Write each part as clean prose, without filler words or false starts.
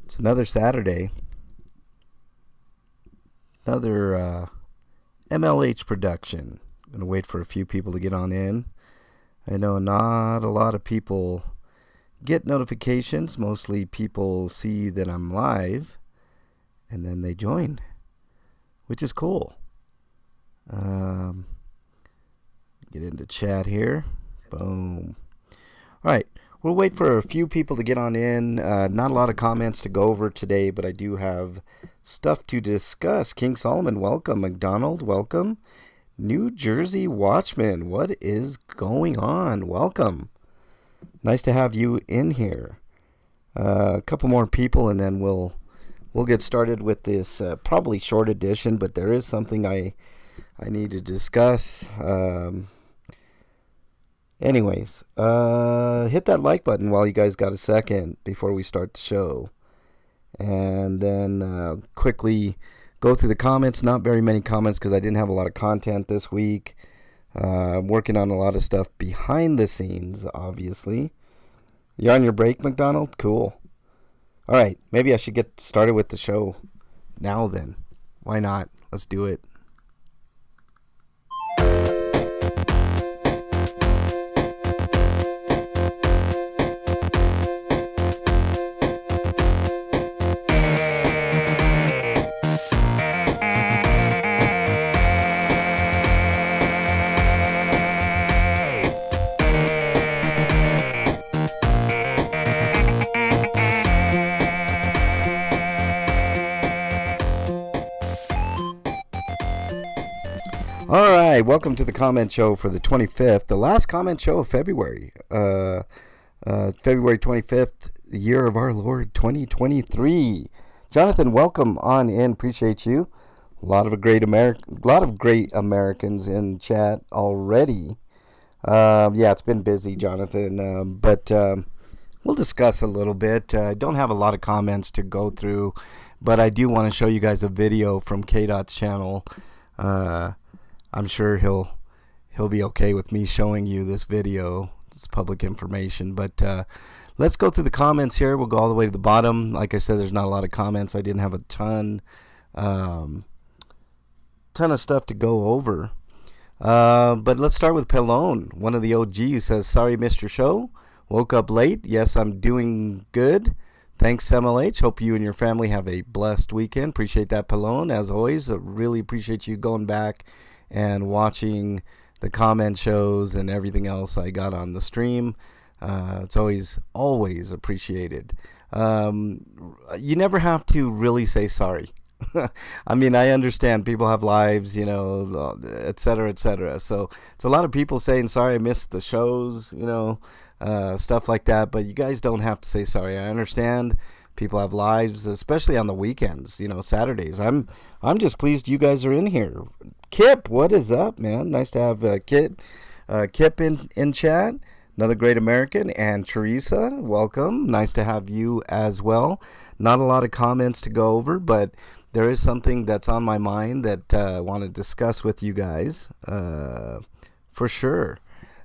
It's another Saturday, another MLH production. I'm going to wait for a few people to get on in. I know not a lot of people get notifications. Mostly people see that I'm live, and then they join, which is cool. Get into chat here. Boom. All right. We'll wait for a few people to get on in. Not a lot of comments to go over today, but I do have stuff to discuss. King Solomon, welcome. McDonald, welcome. New Jersey Watchman, what is going on? Welcome. Nice to have you in here. A couple more people, and then we'll get started with this probably short edition, but there is something I need to discuss. Anyways, hit that like button while you guys got a second before we start the show. And then quickly go through the comments. Not very many comments because I didn't have a lot of content this week. I'm working on a lot of stuff behind the scenes, obviously. You're on your break, McDonald? Cool. All right, maybe I should get started with the show now then. Why not? Let's do it. All right, welcome to the comment show for the 25th, the last comment show of February. February 25th, the year of our Lord 2023. Jonathan, welcome on in. Appreciate you. A lot of great Americans in chat already. Yeah, it's been busy, Jonathan, but we'll discuss a little bit. I don't have a lot of comments to go through, but I do want to show you guys a video from K-Dot's channel. I'm sure he'll be okay with me showing you this video. It's public information, but let's go through the comments here. We'll go all the way to the bottom. Like I said, there's not a lot of comments. I didn't have a ton of stuff to go over. But let's start with Pelone. One of the OGs says, "Sorry, missed your show. Woke up late. Yes, I'm doing good. Thanks, MLH. Hope you and your family have a blessed weekend." Appreciate that, Pelone. As always, I really appreciate you going back and watching the comment shows and everything else I got on the stream. It's always appreciated. You never have to really say sorry. I mean, I understand people have lives, et cetera, et cetera. So it's a lot of people saying, sorry, I missed the shows, stuff like that. But you guys don't have to say sorry. I understand people have lives, especially on the weekends, Saturdays. I'm just pleased you guys are in here. Kip, what is up, man? Nice to have Kip in chat. Another great American. And Teresa, welcome. Nice to have you as well. Not a lot of comments to go over, but there is something that's on my mind that I want to discuss with you guys for sure.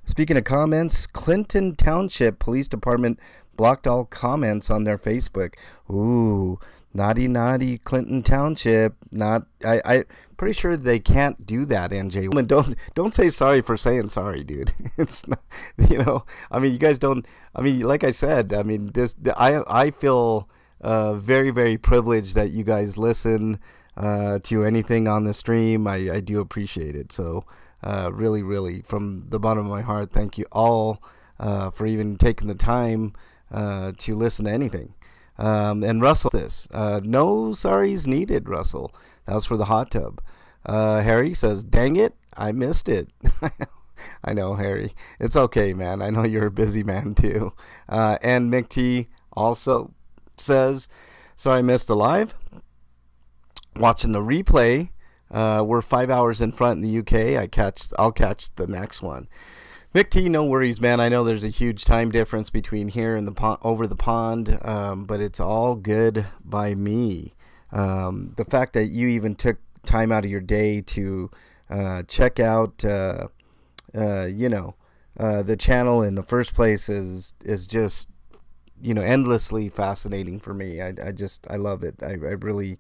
Speaking of comments, Clinton Township Police Department blocked all comments on their Facebook. Ooh, naughty Clinton Township. I pretty sure they can't do that, NJ. Don't say sorry for saying sorry, dude. It's not, I mean, you guys don't. I mean, like I said, I mean, I feel very, very privileged that you guys listen to anything on the stream. I do appreciate it. So really, really, from the bottom of my heart, thank you all for even taking the time to listen to anything. And Russell, no sorries needed, Russell. That was for the hot tub. Harry says, dang it, I missed it. I know, Harry. It's okay, man. I know you're a busy man, too. And Mick T also says, sorry I missed the live. Watching the replay. We're 5 hours in front in the UK. I'll catch the next one. Mick T, no worries, man. I know there's a huge time difference between here and over the pond, but it's all good by me. The fact that you even took time out of your day to check out, the channel in the first place is just, endlessly fascinating for me. I love it. I really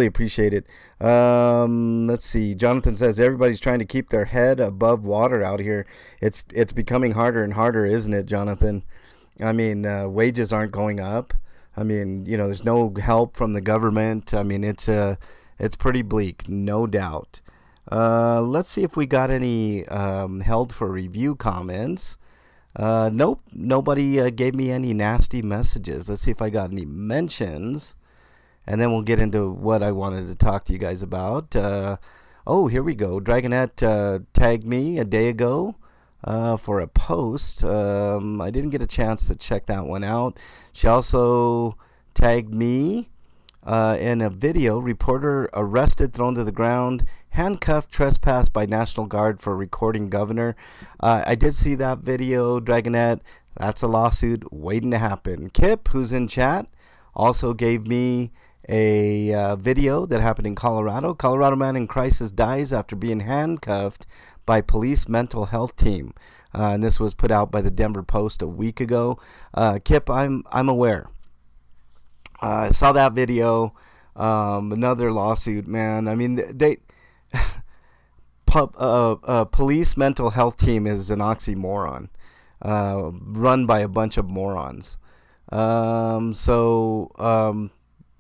appreciate it. Let's see. Jonathan says everybody's trying to keep their head above water out here. It's becoming harder and harder, isn't it, Jonathan? I mean, wages aren't going up. I mean, there's no help from the government. I mean, it's pretty bleak, no doubt. Let's see if we got any held for review comments. Nope, nobody gave me any nasty messages. Let's see if I got any mentions, and then we'll get into what I wanted to talk to you guys about. Oh, here we go. Dragonette tagged me a day ago for a post. I didn't get a chance to check that one out. She also tagged me in a video. Reporter arrested, thrown to the ground, handcuffed, trespassed by National Guard for recording governor. I did see that video, Dragonette. That's a lawsuit waiting to happen. Kip, who's in chat, also gave me a video that happened in Colorado. Colorado man in crisis dies after being handcuffed by police mental health team. And this was put out by the Denver Post a week ago. Kip, I'm aware. I saw that video. Another lawsuit, man. I mean, police mental health team is an oxymoron, run by a bunch of morons.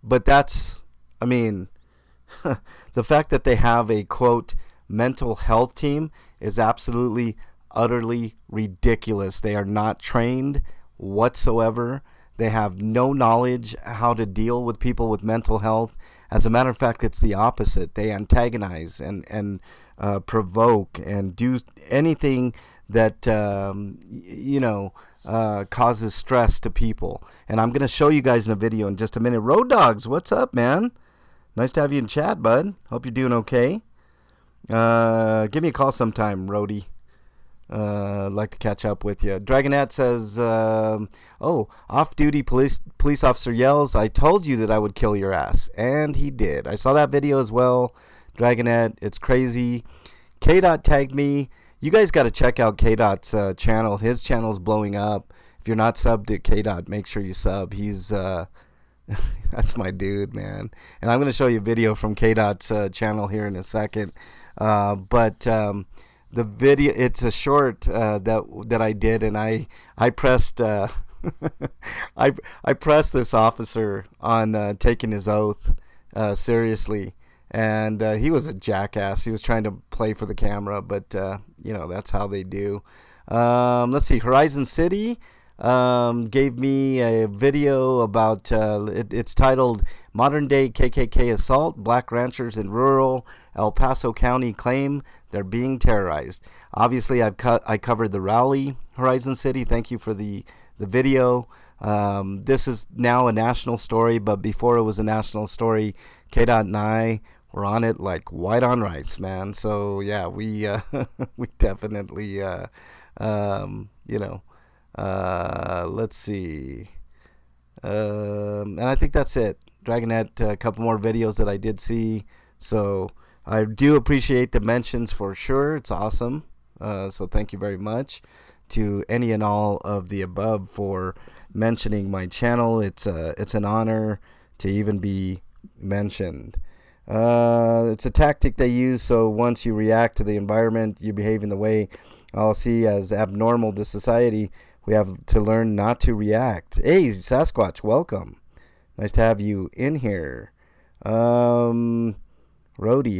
But that's, I mean, the fact that they have a, quote, mental health team is absolutely, utterly ridiculous. They are not trained whatsoever. They have no knowledge how to deal with people with mental health. As a matter of fact, it's the opposite. They antagonize and provoke and do anything that, causes stress to people. And I'm going to show you guys in a video in just a minute. Road Dogs, what's up, man? Nice to have you in chat, bud. Hope you're doing okay. Give me a call sometime, Rody. I'd like to catch up with you. Dragonette says, off-duty police officer yells, "I told you that I would kill your ass." And he did. I saw that video as well. Dragonette, it's crazy. K-Dot tagged me. You guys got to check out K-Dot's channel. His channel's blowing up. If you're not subbed to K-Dot, make sure you sub. He's, that's my dude, man. And I'm going to show you a video from K-Dot's channel here in a second. The video, it's a short that I did, and I pressed I pressed this officer on taking his oath seriously, and he was a jackass. He was trying to play for the camera, but that's how they do. Let's see, Horizon City gave me a video about it's titled "Modern Day KKK Assault. Black Ranchers in Rural El Paso County Claim They're Being Terrorized." Obviously, I covered the rally, Horizon City. Thank you for the video. This is now a national story, but before it was a national story, K-Dot and I were on it like white on rice, man. So yeah, we we definitely let's see, and I think that's it. Dragonette, a couple more videos that I did see, so I do appreciate the mentions for sure. It's awesome. So thank you very much to any and all of the above for mentioning my channel. It's an honor to even be mentioned. It's a tactic they use, so once you react to the environment, you behave in the way I'll see as abnormal to society. We have to learn not to react. Hey, Sasquatch, welcome. Nice to have you in here. Rody,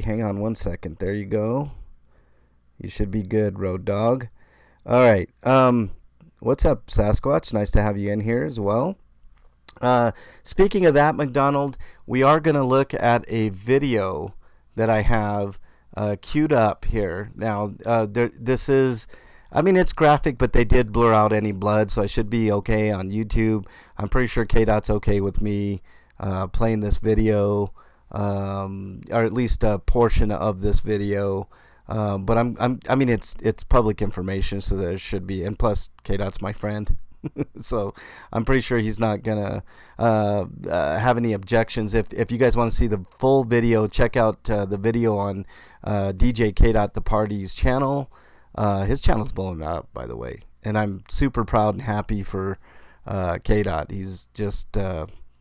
hang on one second. There you go. You should be good, Road Dog. All right. What's up, Sasquatch? Nice to have you in here as well. Speaking of that, McDonald, we are going to look at a video that I have queued up here. Now, this is, I mean, it's graphic, but they did blur out any blood, so I should be okay on YouTube. I'm pretty sure K-Dot's okay with me playing this video, or at least a portion of this video. But I mean, it's public information, so there should be, and plus K-Dot's my friend. So I'm pretty sure he's not gonna have any objections. If you guys want to see the full video, check out the video on DJ K-Dot the Party's channel. His channel's blowing up, by the way, and I'm super proud and happy for KDOT. He's just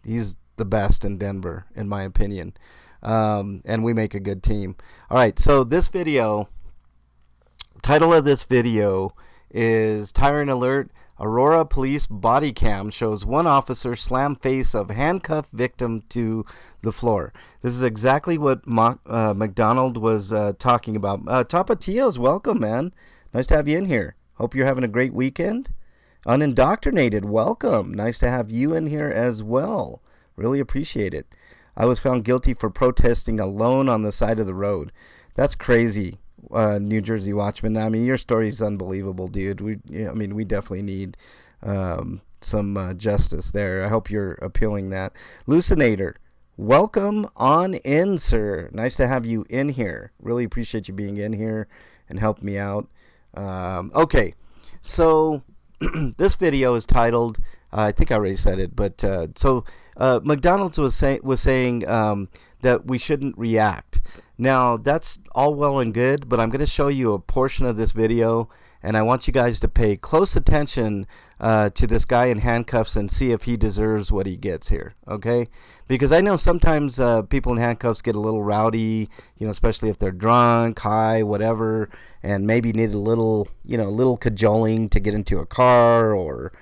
he's the best in Denver, in my opinion. And we make a good team. All right, so this video, title of this video is Tyrant Alert. Aurora Police body cam shows one officer slam face of handcuffed victim to the floor. This is exactly what McDonald was talking about. Tapatios, welcome, man. Nice to have you in here. Hope you're having a great weekend. Unindoctrinated, welcome. Nice to have you in here as well. Really appreciate it. I was found guilty for protesting alone on the side of the road. That's crazy. New Jersey Watchman. I mean, your story is unbelievable, dude. We definitely need some justice there. I hope you're appealing that. Lucinator, welcome on in, sir. Nice to have you in here. Really appreciate you being in here and help me out. Okay, so this video is titled, I think I already said it, but McDonald's was saying that we shouldn't react. Now, that's all well and good, but I'm going to show you a portion of this video, and I want you guys to pay close attention to this guy in handcuffs and see if he deserves what he gets here, okay? Because I know sometimes people in handcuffs get a little rowdy, especially if they're drunk, high, whatever, and maybe need a little cajoling to get into a car or,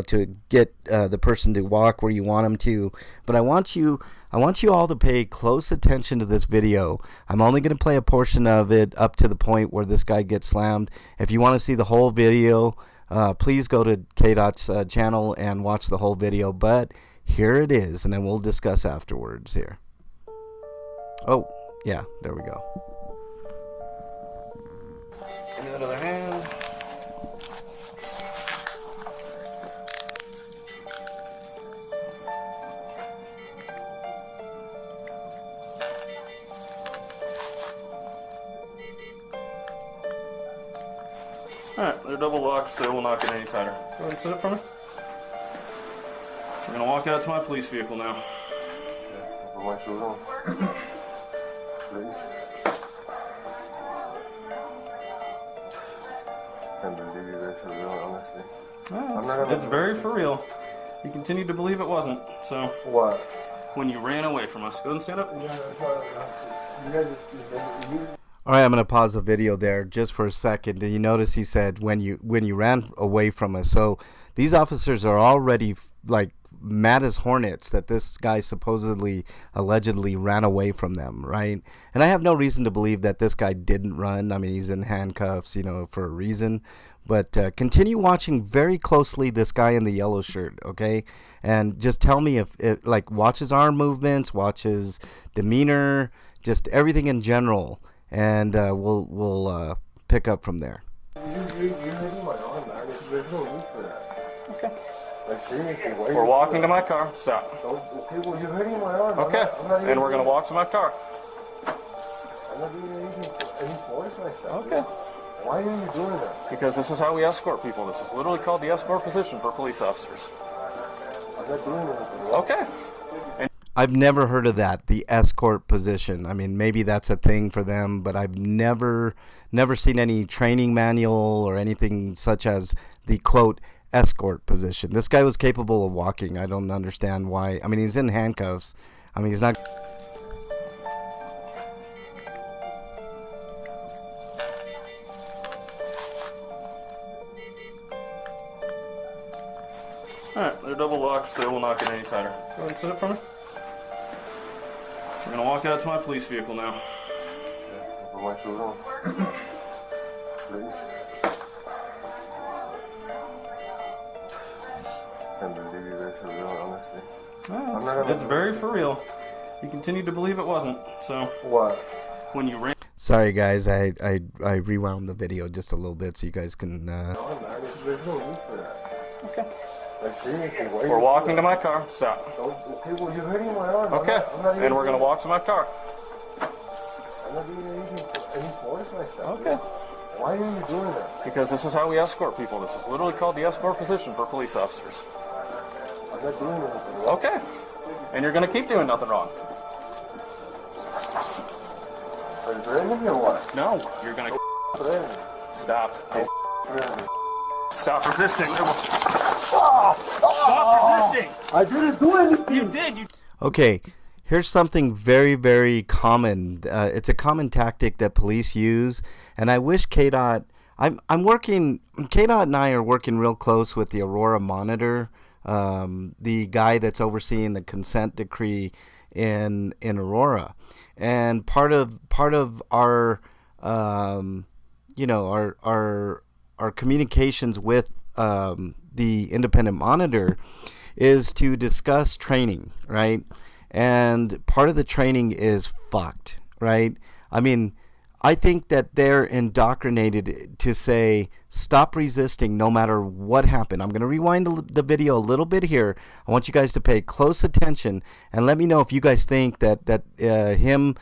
to get the person to walk where you want them to. But I want you all to pay close attention to this video. I'm only going to play a portion of it up to the point where this guy gets slammed. If you want to see the whole video, please go to KDOT's channel and watch the whole video. But here it is, and then we'll discuss afterwards here. Oh, yeah, there we go. In the other hand. Alright, they're double locked, so they will not get any tighter. Go ahead and sit up for me. We're going to walk out to my police vehicle now. Yeah, put my shoes on. Please. Can't believe you guys are real, honestly. It's very for real. You continued to believe it wasn't, so... What? When you ran away from us. Go ahead and stand up. All right, I'm going to pause the video there just for a second. Did you notice he said when you ran away from us? So these officers are already like mad as hornets that this guy allegedly ran away from them, right? And I have no reason to believe that this guy didn't run. I mean, he's in handcuffs, for a reason. But continue watching very closely this guy in the yellow shirt, okay? And just tell me if watch his arm movements, watch his demeanor, just everything in general. And we'll pick up from there. You're hitting my arm, man. There's no need for that. Okay. Like, seriously, why We're walking to my car. Stop. Okay, well, you're hitting my arm. Okay. And we're going to walk to my car. I'm not doing anything, any force like that. Okay. Why are you doing that? Because this is how we escort people. This is literally called the escort position for police officers. I'm not doing anything. Okay. I've never heard of that, the escort position. I mean, maybe that's a thing for them, but I've never seen any training manual or anything such as the, quote, escort position. This guy was capable of walking. I don't understand why. I mean, he's in handcuffs. I mean, he's not... Alright, they're double locked, so they will not get any tighter. Go ahead and sit up for me. We're going to walk out to my police vehicle now. Yeah, put my shoes on. Please. Can't believe you guys are real, honestly. It's very for real. You continued to believe it wasn't, so... What? When you ran... Sorry, guys. I rewound the video just a little bit so you guys can... No, man. There's no need for that. Okay. Like, seriously, why We're walking to my car. Stop. Okay, well, you're hitting my arm. Okay. And we're going to walk to my car. I'm not doing anything, any force like that. Okay. Why are you doing that? Because this is how we escort people. This is literally called the escort position for police officers. I'm not doing anything wrong. Okay. And you're going to keep doing nothing wrong. Are you threatening me or what? No, you're going to... Threatening. Stop. Threatening. Stop resisting. Stop resisting. I didn't do anything. You did. Okay, here's something very, very common. It's a common tactic that police use, and I wish KDOT. KDOT and I are working real close with the Aurora Monitor, the guy that's overseeing the consent decree in Aurora, and part of our our communications with the independent monitor is to discuss training, right? And part of the training is fucked, right? I mean, I think that they're indoctrinated to say, stop resisting no matter what happened. I'm going to rewind the video a little bit here. I want you guys to pay close attention and let me know if you guys think that him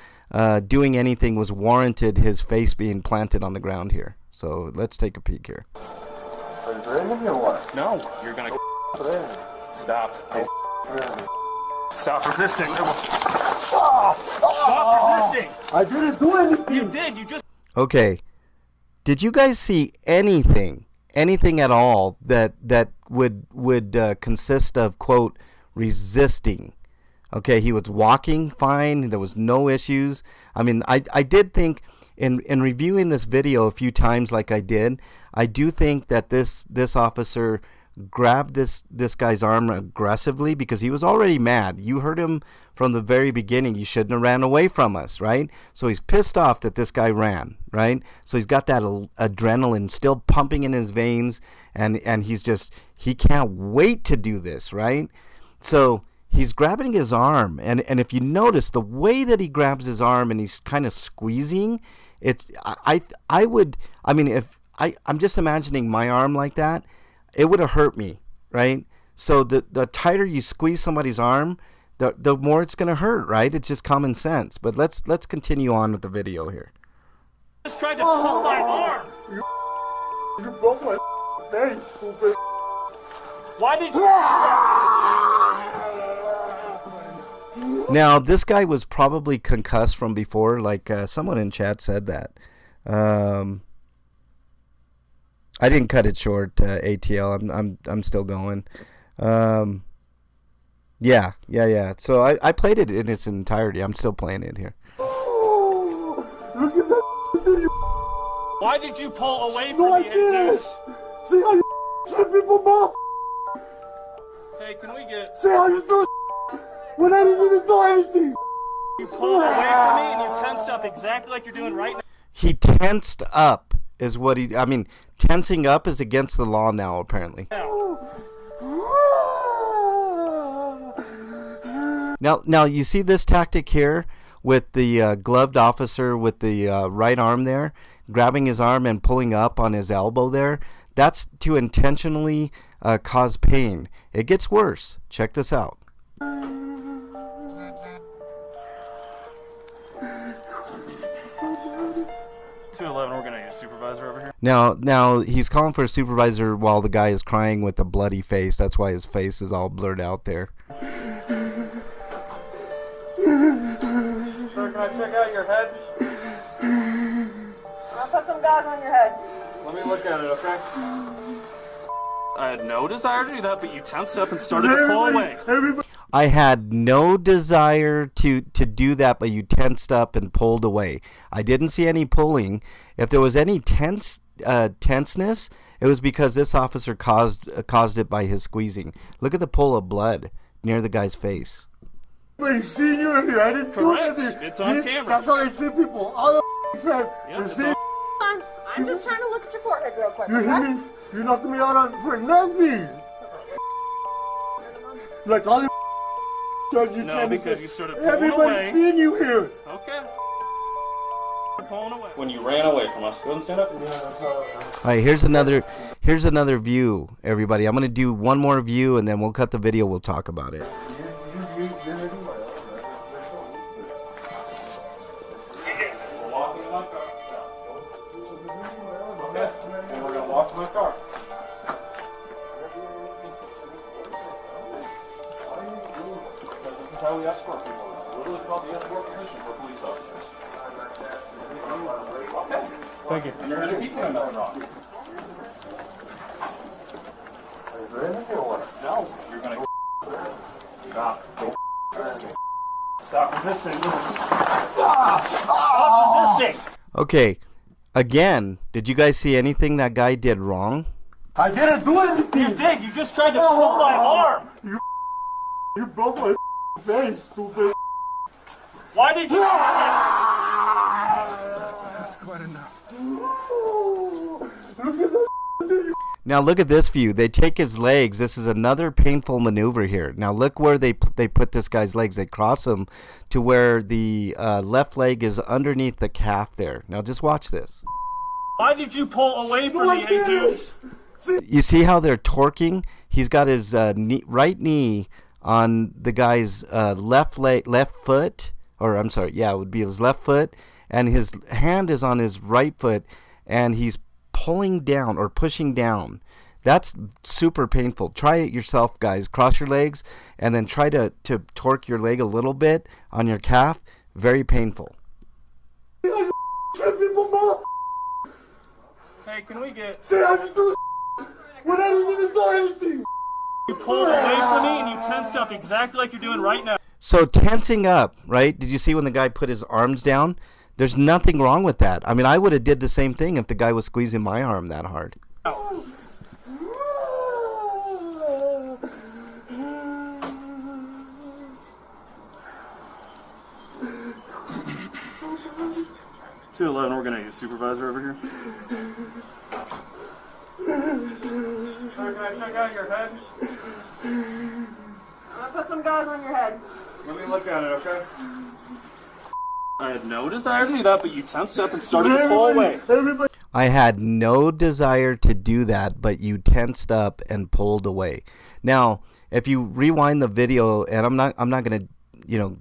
doing anything was warranted, his face being planted on the ground here. So let's take a peek here. Are you threatening me or what? No, you're gonna stop. Stop resisting. Stop resisting. I didn't do anything. You did. You just. Okay. Did you guys see anything at all that would consist of, quote, resisting? Okay, he was walking fine. There was no issues. I mean, I did think in reviewing this video a few times like I did, I do think that this officer grabbed this guy's arm aggressively because he was already mad. You heard him from the very beginning. You shouldn't have ran away from us, right? So he's pissed off that this guy ran, right? So he's got that adrenaline still pumping in his veins, and he can't wait to do this, right? So he's grabbing his arm, and if you notice the way that he grabs his arm and he's kind of squeezing, I'm just imagining my arm like that, it would have hurt me, right? So the tighter you squeeze somebody's arm, the more it's going to hurt, right? It's just common sense. But let's continue on with the video here. Just tried to pull my arm. You broke my face, stupid. Why did you? Now, this guy was probably concussed from before, like someone in chat said that. I didn't cut it short, ATL. I'm still going. Yeah. So I played it in its entirety. I'm still playing it here. Oh, look at that. Why did you pull away No, from I me, didn't. Jesus? See how you trip people, mom? Hey, can we get? See how you do when I didn't even do anything? You pulled away from me and you tensed up exactly like you're doing right now. He tensed up is what he... I mean, tensing up is against the law now, apparently. Now you see this tactic here with the gloved officer with the right arm there, grabbing his arm and pulling up on his elbow there. That's to intentionally cause pain. It gets worse. Check this out. 211, we're gonna need a supervisor over here. Now he's calling for a supervisor while the guy is crying with a bloody face. That's why his face is all blurred out there. Sir, can I check out your head? I'll put some gauze on your head. Let me look at it, okay? I had no desire to do that, but you tensed up and started to pull away. I had no desire to do that, but you tensed up and pulled away. I didn't see any pulling. If there was any tenseness, it was because this officer caused it by his squeezing. Look at the pool of blood near the guy's face. Everybody's seen you here. I didn't do Correct. anything. It's on camera. That's how I treat people all the time. Yep, The it's same. I'm just trying to look at your forehead real quick. You hear okay? me? You knocked me out on for nothing. Like all the charge you No, trying to because say. you started pulling Everybody's away. seen you here. Okay. Pulling away. When you ran away from us, go ahead and stand up. All right, here's another view, everybody. I'm going to do one more view, and then we'll cut the video. We'll talk about it. We're walking to my car. Okay. And we're going to walk to my car. Because this is how we escort people. This is literally called the escort position for police officers. Okay. Thank you. And you're going to keep doing nothing wrong. anything or what? No, you're gonna stop. Stop resisting. Stop resisting. Okay, again, did you guys see anything that guy did wrong? I didn't do anything. You did. You just tried to pull my arm. You broke my face, stupid. Why did you? That's quite enough. Look at that. Now look at this view. They take his legs. This is another painful maneuver here. Now look where they put this guy's legs. They cross him to where the left leg is underneath the calf there. Now just watch this. Why did you pull away from me, Jesus? You see how they're torquing? He's got his right knee on the guy's left foot, or I'm sorry, yeah, it would be his left foot, and his hand is on his right foot, and he's pulling down or pushing down. That's super painful. Try it yourself, guys. Cross your legs and then try to torque your leg a little bit on your calf. Very painful. Hey, can we get? Say I just do when I didn't even do anything. You pulled away from me and you tensed up exactly like you're doing right now. So tensing up, right? Did you see when the guy put his arms down? There's nothing wrong with that. I mean, I would have did the same thing if the guy was squeezing my arm that hard. $211, we're gonna get a supervisor over here. Sir, can I check out your head? I'm gonna put some gauze on your head. Let me look at it, okay? I had no desire to do that, but you tensed up and started to pull away. I had no desire to do that, but you tensed up and pulled away. Now, if you rewind the video, and I'm not going to,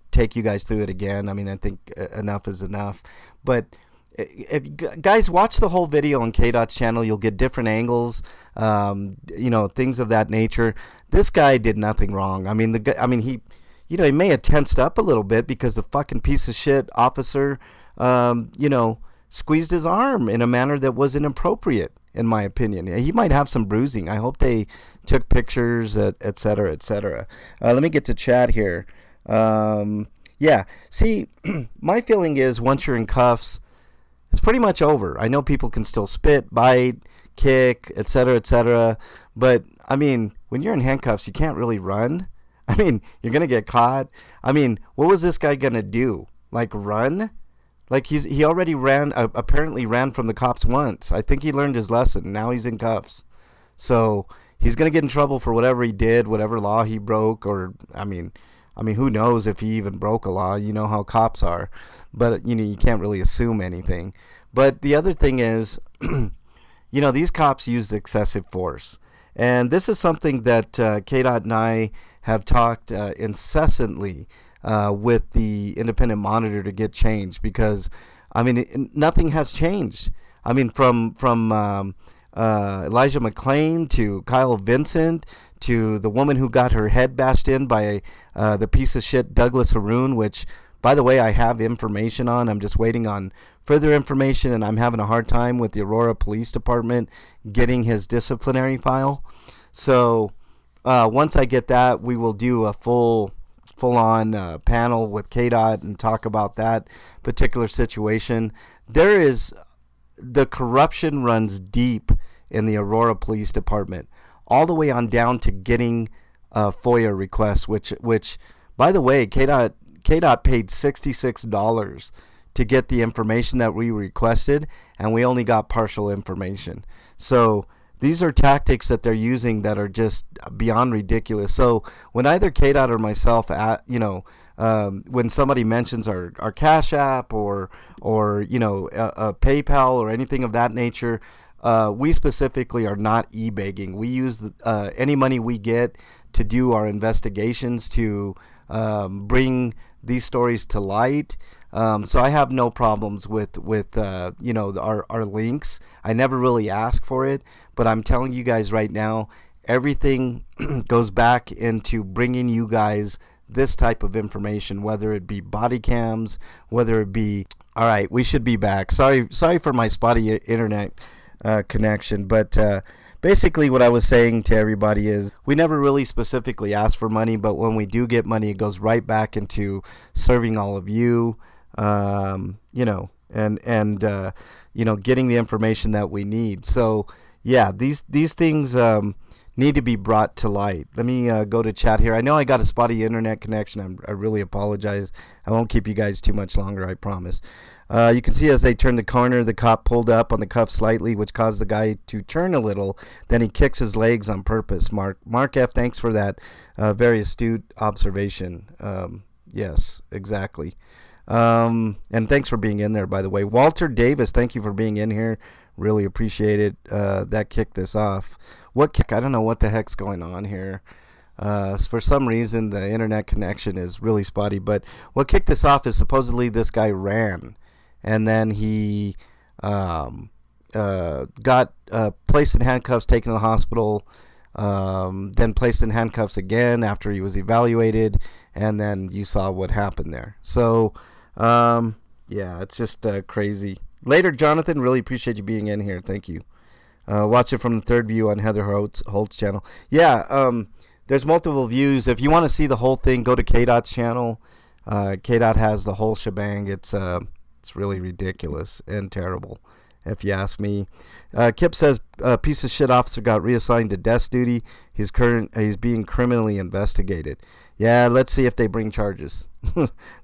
take you guys through it again. I mean, I think enough is enough. But if guys watch the whole video on K-Dot's channel, you'll get different angles, things of that nature. This guy did nothing wrong. I mean, he may have tensed up a little bit because the fucking piece of shit officer, squeezed his arm in a manner that was inappropriate, in my opinion. He might have some bruising. I hope they took pictures, et cetera, et cetera. Let me get to chat here. See, my feeling is once you're in cuffs, it's pretty much over. I know people can still spit, bite, kick, et cetera, but, I mean, when you're in handcuffs, you can't really run. I mean, you're going to get caught. I mean, what was this guy going to do? Like, run? Like, he already apparently ran from the cops once. I think he learned his lesson. Now he's in cuffs. So, he's going to get in trouble for whatever he did, whatever law he broke, or, I mean, who knows if he even broke a law. You know how cops are. But, you can't really assume anything. But the other thing is, these cops use excessive force. And this is something that K-Dot and I have talked incessantly with the independent monitor to get changed, because I mean nothing has changed. I mean from Elijah McClain to Kyle Vincent to the woman who got her head bashed in by the piece of shit Douglas Haroon, which by the way I have information on. I'm just waiting on further information, and I'm having a hard time with the Aurora Police Department getting his disciplinary file. So once I get that, we will do a full-on panel with KDOT and talk about that particular situation. The corruption runs deep in the Aurora Police Department, all the way on down to getting FOIA requests, which by the way, KDOT paid $66 to get the information that we requested, and we only got partial information. So these are tactics that they're using that are just beyond ridiculous. So when either KDOT or myself, when somebody mentions our Cash App or a PayPal or anything of that nature, we specifically are not e-begging. We use any money we get to do our investigations, to bring these stories to light. So I have no problems with our links. I never really ask for it, but I'm telling you guys right now, everything goes back into bringing you guys this type of information, whether it be body cams, whether it be... All right, we should be back. Sorry for my spotty internet connection, but basically what I was saying to everybody is we never really specifically ask for money, but when we do get money, it goes right back into serving all of you, you know, and you know, getting the information that we need. So yeah, these things need to be brought to light. Let me go to chat here. I know I got a spotty internet connection. I really apologize. I won't keep you guys too much longer, I promise. You can see as they turned the corner, the cop pulled up on the cuff slightly, which caused the guy to turn a little. Then he kicks his legs on purpose. Mark F., thanks for that very astute observation. Yes, exactly. And thanks for being in there, by the way. Walter Davis, thank you for being in here. Really appreciate it. That kicked this off. What kick? I don't know what the heck's going on here. For some reason, the internet connection is really spotty. But what kicked this off is supposedly this guy ran. And then he got placed in handcuffs, taken to the hospital, then placed in handcuffs again after he was evaluated, and then you saw what happened there. So, yeah, it's just crazy. Later, Jonathan, really appreciate you being in here. Thank you. Watch it from the third view on Heather Holt's channel. Yeah, there's multiple views. If you want to see the whole thing, go to K-Dot's channel. K-Dot has the whole shebang. It's really ridiculous and terrible, if you ask me. Kip says, piece of shit officer got reassigned to desk duty. He's being criminally investigated. Yeah, let's see if they bring charges.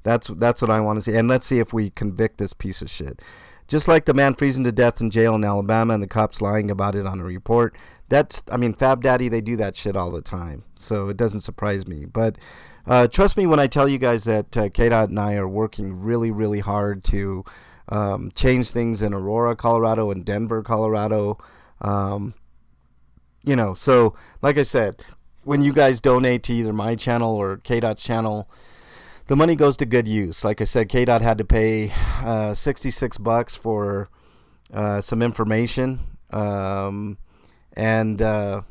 That's what I want to see. And let's see if we convict this piece of shit. Just like the man freezing to death in jail in Alabama and the cops lying about it on a report. Fab Daddy, they do that shit all the time. So it doesn't surprise me. But trust me when I tell you guys that K-Dot and I are working really, really hard to change things in Aurora, Colorado, and Denver, Colorado. You know, so like I said, when you guys donate to either my channel or K-Dot's channel, the money goes to good use. Like I said, K-Dot had to pay $66 for some information. And,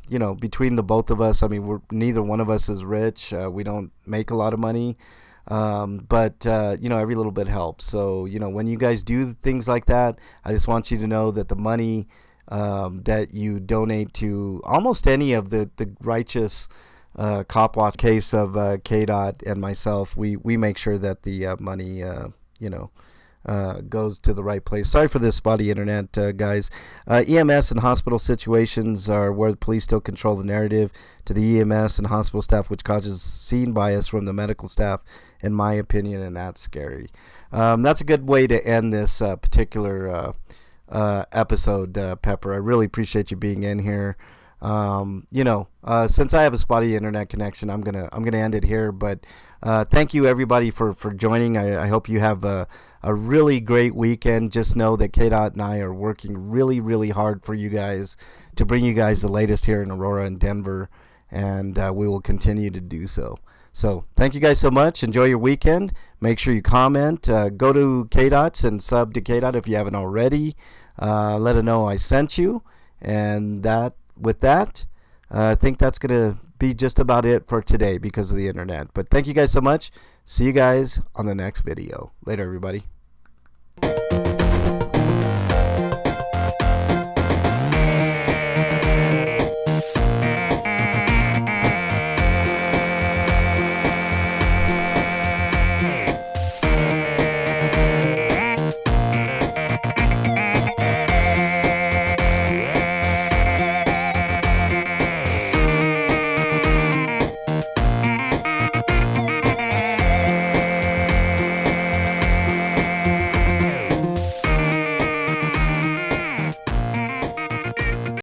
you know, between the both of us, I mean, neither one of us is rich. We don't make a lot of money. But you know, every little bit helps. So, you know, when you guys do things like that, I just want you to know that the money that you donate to almost any of the righteous cop watch case of K-Dot and myself, we make sure that the money, you know, goes to the right place. Sorry for this spotty internet, guys. EMS and hospital situations are where the police still control the narrative to the EMS and hospital staff, which causes scene bias from the medical staff, in my opinion, and that's scary. That's a good way to end this particular episode, Pepper. I really appreciate you being in here. You know, since I have a spotty internet connection, I'm gonna end it here. But thank you everybody for joining. I hope you have a really great weekend. Just know that K-Dot and I are working really, really hard for you guys to bring you guys the latest here in Aurora and Denver, and we will continue to do so. So thank you guys so much. Enjoy your weekend. Make sure you comment. Go to K-Dots and sub to K-Dot if you haven't already. Let her know I sent you. And with that, I think that's going to be just about it for today because of the internet. But thank you guys so much. See you guys on the next video. Later, everybody.